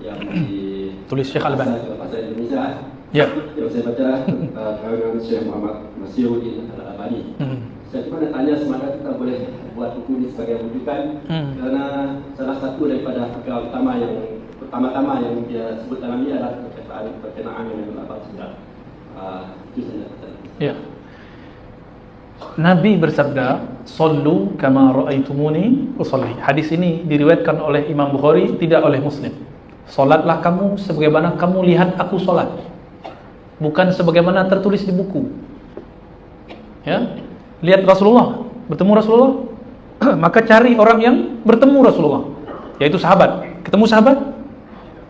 yang tulis Syekh Albani. Bahasa Indonesia. Ya. Yang saya baca karangan Syekh Muhammad Nasiruddin Al-Albani. Saya cuma nak tanya semangat kita boleh buat buku ini sebagai rujukan karena salah satu daripada perkara utama yang pertama-tama yang dia sebut dalam ini adalah berkenaan dengan lapang sedar. Itu saja. Ya. Nabi bersabda, "Shallu kama ra'aitumuni usolli." Hadis ini diriwayatkan oleh Imam Bukhari, tidak oleh Muslim. Salatlah kamu sebagaimana kamu lihat aku salat, bukan sebagaimana tertulis di buku. Ya, lihat Rasulullah, bertemu Rasulullah, maka cari orang yang bertemu Rasulullah, yaitu sahabat. Ketemu sahabat?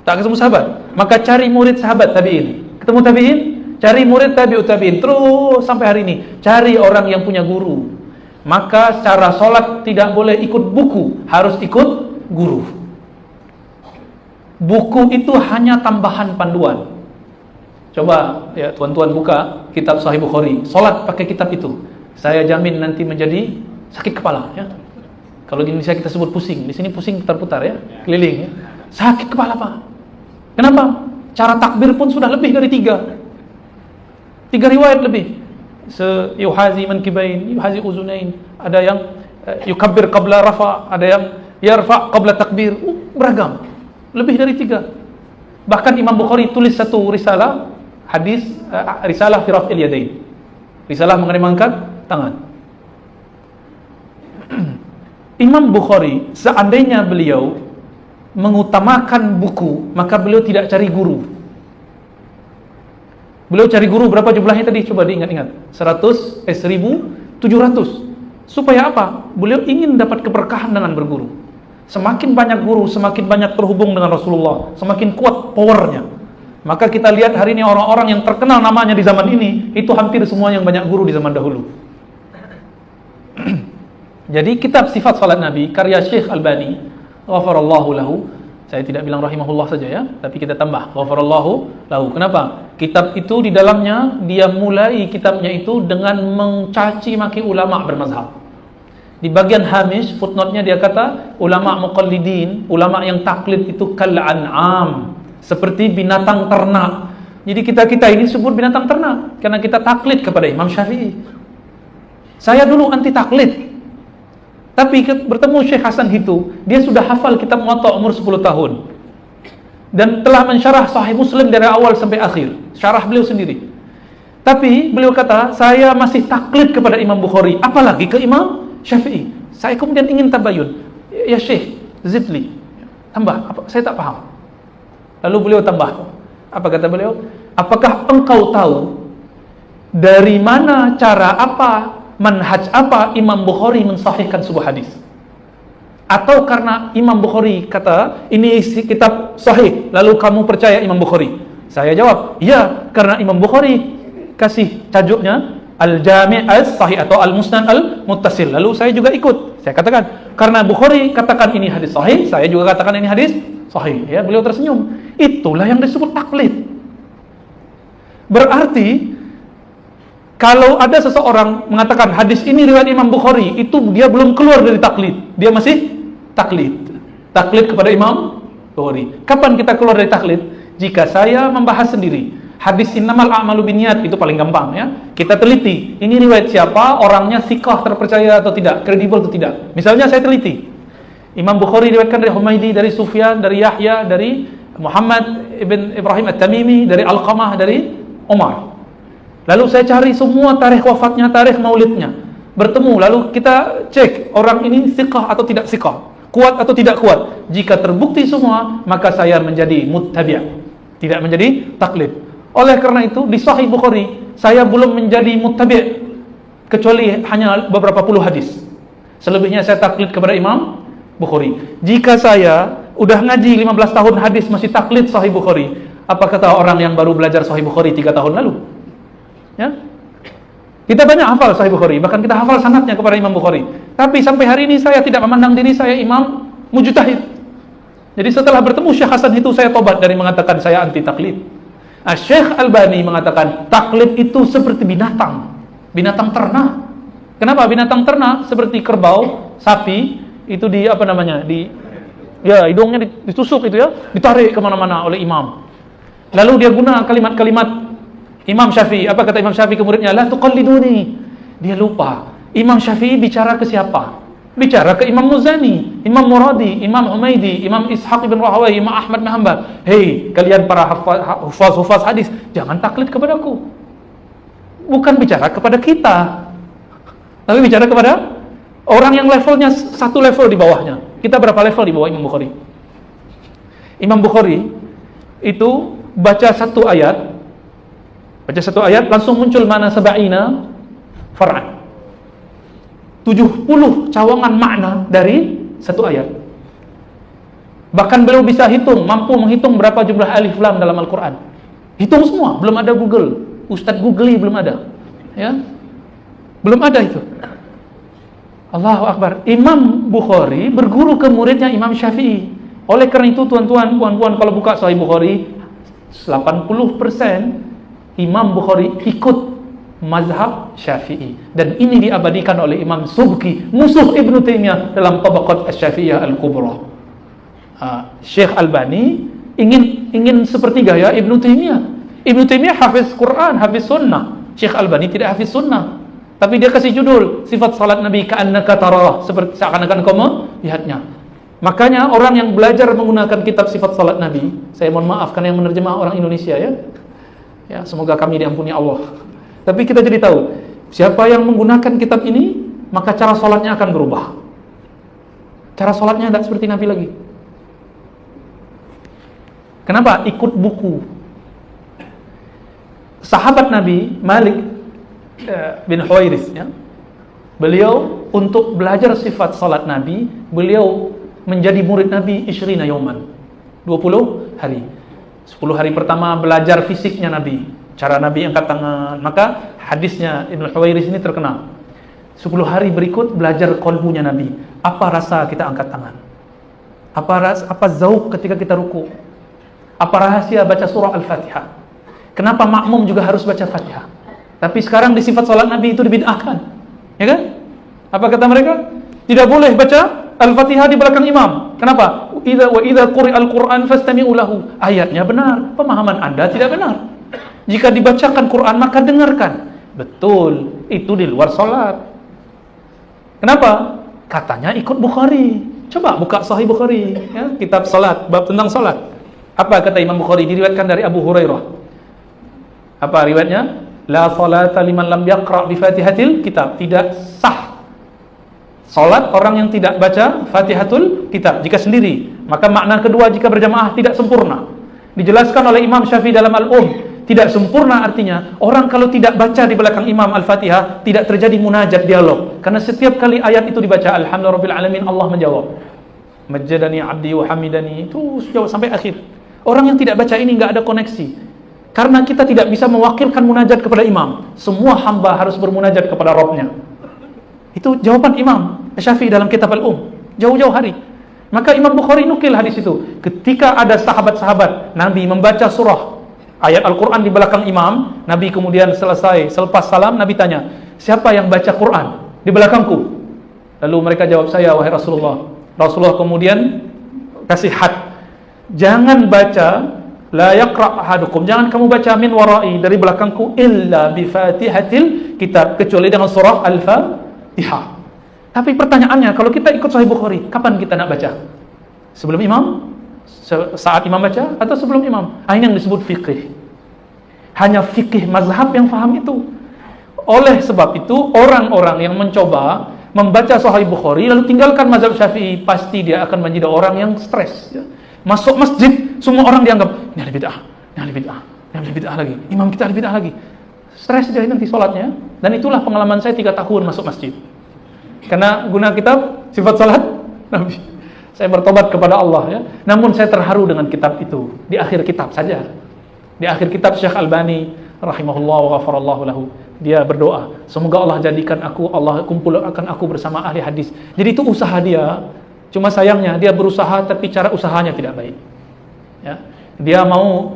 Tak ketemu sahabat, maka cari murid sahabat tabi'in. Ketemu tabi'in? Cari murid tabi'ut tabi'in. Terus sampai hari ini, cari orang yang punya guru. Maka secara sholat tidak boleh ikut buku, harus ikut guru. Buku itu hanya tambahan panduan. Coba ya tuan-tuan buka kitab Sahih Bukhari, sholat pakai kitab itu, saya jamin nanti menjadi sakit kepala ya. Kalau di Indonesia kita sebut pusing, di sini pusing putar-putar ya, keliling ya. Sakit kepala Pak. Kenapa? Cara takbir pun sudah lebih dari 3 riwayat lebih. Yuhazi mankibain, yuhazi uzunain, ada yang yukabbir qabla rafa, ada yang yarfa qabla takbir, beragam. Lebih dari 3. Bahkan Imam Bukhari tulis satu risalah hadis, risalah fi raf'il yadain. Risalah mengenai mengangkat tangan. Imam Bukhari seandainya beliau mengutamakan buku, maka beliau tidak cari guru. Beliau cari guru berapa jumlahnya tadi? Coba diingat-ingat. 1700. Supaya apa? Beliau ingin dapat keberkahan dengan berguru. Semakin banyak guru, semakin banyak terhubung dengan Rasulullah, semakin kuat powernya. Maka kita lihat hari ini orang-orang yang terkenal namanya di zaman ini, itu hampir semua yang banyak guru di zaman dahulu. Jadi kitab sifat salat Nabi, karya Syekh Albani, ghafarallahu lahu, saya tidak bilang rahimahullah saja ya, tapi kita tambah ghafarallahu lahu. Kenapa? Kitab itu di dalamnya, dia mulai kitabnya itu dengan mencaci maki ulama bermazhab. Di bagian hamish, footnote-nya dia kata, ulama muqallidin, ulama yang taklid itu kal an'am, seperti binatang ternak. Jadi kita ini sebut binatang ternak karena kita taklid kepada Imam Syafi'i. Saya dulu anti taklid. Tapi bertemu Syekh Hasan Hitu, dia sudah hafal kitab Muwatta umur 10 tahun. Dan telah mensyarah Sahih Muslim dari awal sampai akhir. Syarah beliau sendiri. Tapi beliau kata, saya masih taklid kepada Imam Bukhari, apalagi ke Imam Syafi'i. Saya kemudian ingin tabayun. Ya Syekh, zidli. Tambah, saya tak paham. Lalu beliau tambah. Apa kata beliau? Apakah engkau tahu dari mana, cara apa, manhaj apa Imam Bukhari mensahihkan sebuah hadis? Atau karena Imam Bukhari kata ini kitab sahih, lalu kamu percaya Imam Bukhari? Saya jawab, iya, karena Imam Bukhari kasih tajuknya Al-Jami' As-Sahih atau Al-Musnad Al-Muttasil. Lalu saya juga ikut. Saya katakan, karena Bukhari katakan ini hadis sahih, saya juga katakan ini hadis sahih. Ya, beliau tersenyum. Itulah yang disebut taklid. Berarti kalau ada seseorang mengatakan hadis ini riwayat Imam Bukhari, itu dia belum keluar dari taklid. Dia masih taklid. Taklid kepada Imam Bukhari. Kapan kita keluar dari taklid? Jika saya membahas sendiri. Hadis innamal a'malu binniyat itu paling gampang ya. Kita teliti, ini riwayat siapa, orangnya thiqah, terpercaya atau tidak, kredibel atau tidak. Misalnya saya teliti. Imam Bukhari diriwayatkan dari Humaydi, dari Sufyan, dari Yahya, dari Muhammad ibn Ibrahim At-Tamimi, dari Alqamah, dari Umar. Lalu saya cari semua tarikh wafatnya, tarikh maulidnya. Bertemu, lalu kita cek orang ini thiqah atau tidak thiqah, kuat atau tidak kuat. Jika terbukti semua, maka saya menjadi muttabi', tidak menjadi taklid. Oleh karena itu, di Sahih Bukhari, saya belum menjadi muttabi' kecuali hanya beberapa puluh hadis. Selebihnya saya taklid kepada Imam Bukhari. Jika saya udah ngaji 15 tahun hadis masih taklid Sahih Bukhari, apa kata orang yang baru belajar Sahih Bukhari 3 tahun lalu? Ya? Kita banyak hafal Sahih Bukhari, bahkan kita hafal sanadnya kepada Imam Bukhari. Tapi sampai hari ini saya tidak memandang diri saya imam mujtahid. Jadi setelah bertemu Syekh Hasan itu, saya tobat dari mengatakan saya anti taklid. Syekh Albani mengatakan taklid itu seperti binatang ternak. Kenapa binatang ternak? Seperti kerbau, sapi, itu Ya, hidungnya ditusuk itu ya, ditarik kemana-mana oleh imam. Lalu dia guna kalimat-kalimat Imam Syafi'i. Apa kata Imam Syafi'i ke muridnya? La tuqalliduni. Dia lupa. Imam Syafi'i bicara ke siapa? Bicara ke Imam Muzani, Imam Muradi, Imam Humaidi, Imam Ishaq ibn Rahawai, Imam Ahmad bin Hanbal. Hei, kalian para hufaz hadis, jangan taklid kepadaku. Bukan bicara kepada kita, tapi bicara kepada orang yang levelnya satu level di bawahnya. Kita berapa level di bawah Imam Bukhari? Imam Bukhari itu baca satu ayat langsung muncul mana sab'ina far'an. 70 cawangan makna dari satu ayat. Bahkan beliau bisa mampu menghitung berapa jumlah alif lam dalam Al-Quran. Hitung semua, belum ada Google. Ustadz Googly belum ada. Ya. Belum ada itu. Allahu Akbar. Imam Bukhari berguru ke muridnya Imam Syafi'i. Oleh karena itu tuan-tuan, puan-puan, kalau buka Sahih Bukhari, 80% Imam Bukhari ikut mazhab Syafi'i, dan ini diabadikan oleh Imam Subki, musuh Ibnu Taimiyah, dalam Tabaqat Asy-Syafi'iyah Al-Kubra. Syekh Albani ingin seperti gaya Ibnu Taimiyah. Ibnu Taimiyah hafiz Quran, hafiz sunnah. Syekh Albani tidak hafiz sunnah, tapi dia kasih judul sifat salat Nabi ka'annaka tarah, seperti seakan-akan kamu lihatnya. Makanya orang yang belajar menggunakan kitab sifat salat Nabi, saya mohon maaf karena yang menerjemah orang Indonesia ya. Ya, semoga kami diampuni Allah. Tapi kita jadi tahu, siapa yang menggunakan kitab ini, maka cara sholatnya akan berubah. Cara sholatnya tidak seperti Nabi lagi. Kenapa? Ikut buku. Sahabat Nabi, Malik bin Huwairis, ya, beliau untuk belajar sifat sholat Nabi, beliau menjadi murid Nabi Ishrina Yawman, 20 hari. 10 hari pertama belajar fisiknya Nabi, cara Nabi angkat tangan. Maka hadisnya Ibnu Huwairis ini terkenal. 10 hari berikut belajar qalbunya Nabi. Apa rasa kita angkat tangan? Apa zauk ketika kita ruku? Apa rahasia baca surah Al-Fatihah? Kenapa makmum juga harus baca Fatihah? Tapi sekarang di sifat salat Nabi itu dibid'ahkan. Ya kan? Apa kata mereka? Tidak boleh baca Al-Fatihah di belakang imam. Kenapa? Wa idza quri'al Qur'an fastami'u lahu. Ayatnya benar, pemahaman Anda tidak benar. Jika dibacakan Quran maka dengarkan. Betul, itu di luar salat. Kenapa? Katanya ikut Bukhari. Coba buka Sahih Bukhari, ya, kitab salat, bab tentang salat. Apa kata Imam Bukhari? Diriwayatkan dari Abu Hurairah. Apa riwayatnya? La salata liman lam yaqra' bi Fatihatil Kitab. Tidak sah salat orang yang tidak baca Fatihatul Kitab jika sendiri. Maka makna kedua jika berjamaah tidak sempurna. Dijelaskan oleh Imam Syafi'i dalam Al-Um. Tidak sempurna artinya orang kalau tidak baca di belakang imam Al-Fatihah tidak terjadi munajat, dialog. Karena setiap kali ayat itu dibaca Alhamdulillahirabbil alamin, Allah menjawab Majjadani abdi wa hamidani, itu jawab sampai akhir. Orang yang tidak baca ini enggak ada koneksi. Karena kita tidak bisa mewakilkan munajat kepada imam. Semua hamba harus bermunajat kepada Rabbnya. Itu jawaban Imam Syafi'i dalam kitab Al-Um, jauh-jauh hari. Maka Imam Bukhari nukil hadis itu. Ketika ada sahabat-sahabat Nabi membaca surah ayat Al-Quran di belakang imam, Nabi kemudian selesai, selepas salam, Nabi tanya, siapa yang baca Quran di belakangku? Lalu mereka jawab, saya, wahai Rasulullah. Rasulullah kemudian kasih had, jangan baca, la yaqra' ahadukum, jangan kamu baca min warai, dari belakangku, illa bi Fatihatil Kitab, kecuali dengan surah Al-Fatihah. Tapi pertanyaannya, kalau kita ikut Sahih Bukhari, kapan kita nak baca? Sebelum imam? Saat imam baca atau sebelum imam? Ini yang disebut fikih. Hanya fikih mazhab yang faham itu. Oleh sebab itu orang-orang yang mencoba membaca Sahih Bukhari lalu tinggalkan mazhab Syafi'i, pasti dia akan menjadi orang yang stres, ya. Masuk masjid semua orang dianggap ini ahli bid'ah, ini ahli bid'ah, ini ahli bid'ah lagi, imam kita ahli bid'ah lagi. Stres dia nanti sholatnya. Dan itulah pengalaman saya 3 tahun masuk masjid. Karena guna kitab sifat salat Nabi, saya bertobat kepada Allah, ya. Namun saya terharu dengan kitab itu. Di akhir kitab saja. Di akhir kitab Syekh Albani rahimahullah wa ghafarallahu lahu, dia berdoa, semoga Allah jadikan aku, Allah kumpulkan aku bersama ahli hadis. Jadi itu usaha dia. Cuma sayangnya dia berusaha tapi cara usahanya tidak baik. Ya. Dia mau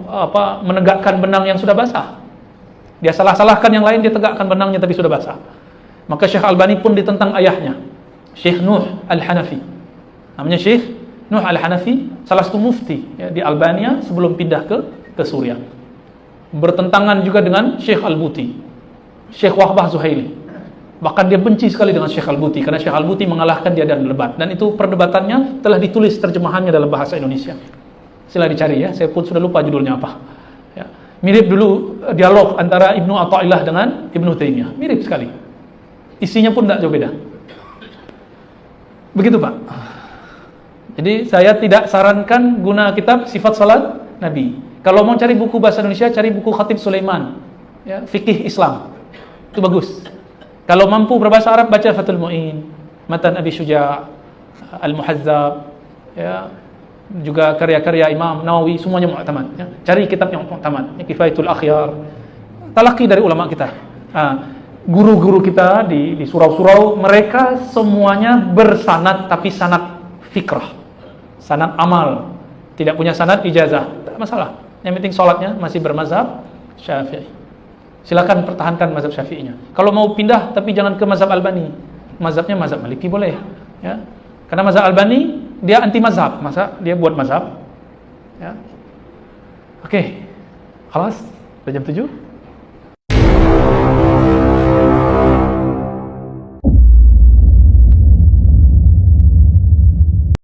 menegakkan benang yang sudah basah. Dia salah-salahkan yang lain, dia tegakkan benangnya tapi sudah basah. Maka Syekh Albani pun ditentang ayahnya, Syekh Nuh Al-Hanafi. Namanya Syekh Nuh Al-Hanafi, salah satu mufti ya, di Albania sebelum pindah ke Suriah. Bertentangan juga dengan Syekh Al-Buti, Syekh Wahbah Zuhaili. Bahkan dia benci sekali dengan Syekh Al-Buti karena Syekh Al-Buti mengalahkan dia dalam debat, dan itu perdebatannya telah ditulis terjemahannya dalam bahasa Indonesia. Sila dicari ya, saya pun sudah lupa judulnya apa. Ya. Mirip dulu dialog antara Ibnu Athaillah dengan Ibnu Taimiyah, mirip sekali. Isinya pun tidak jauh beda. Begitu Pak. Jadi saya tidak sarankan guna kitab Sifat Salat Nabi. Kalau mau cari buku bahasa Indonesia, cari buku Khatib Sulaiman, ya, Fikih Islam. Itu bagus. Kalau mampu berbahasa Arab, baca Fathul Mu'in, Matan Abi Syuja', Al-Muhazzab, ya, juga karya-karya Imam Nawawi, semuanya mu'tamad. Ya. Cari kitab yang mu'tamad, ya, Kifayatul Akhyar. Talaki dari ulama kita. Guru-guru kita di surau-surau, mereka semuanya bersanad, tapi sanad fikrah, sanad amal, tidak punya sanad ijazah. Tak masalah. Yang penting sholatnya masih bermazhab Syafi'i. Silakan pertahankan mazhab Syafi'inya. Kalau mau pindah, tapi jangan ke mazhab Albani. Mazhabnya mazhab Maliki boleh, ya. Karena mazhab Albani dia anti mazhab, masa dia buat mazhab, ya. Oke. Khalas, sudah jam 7.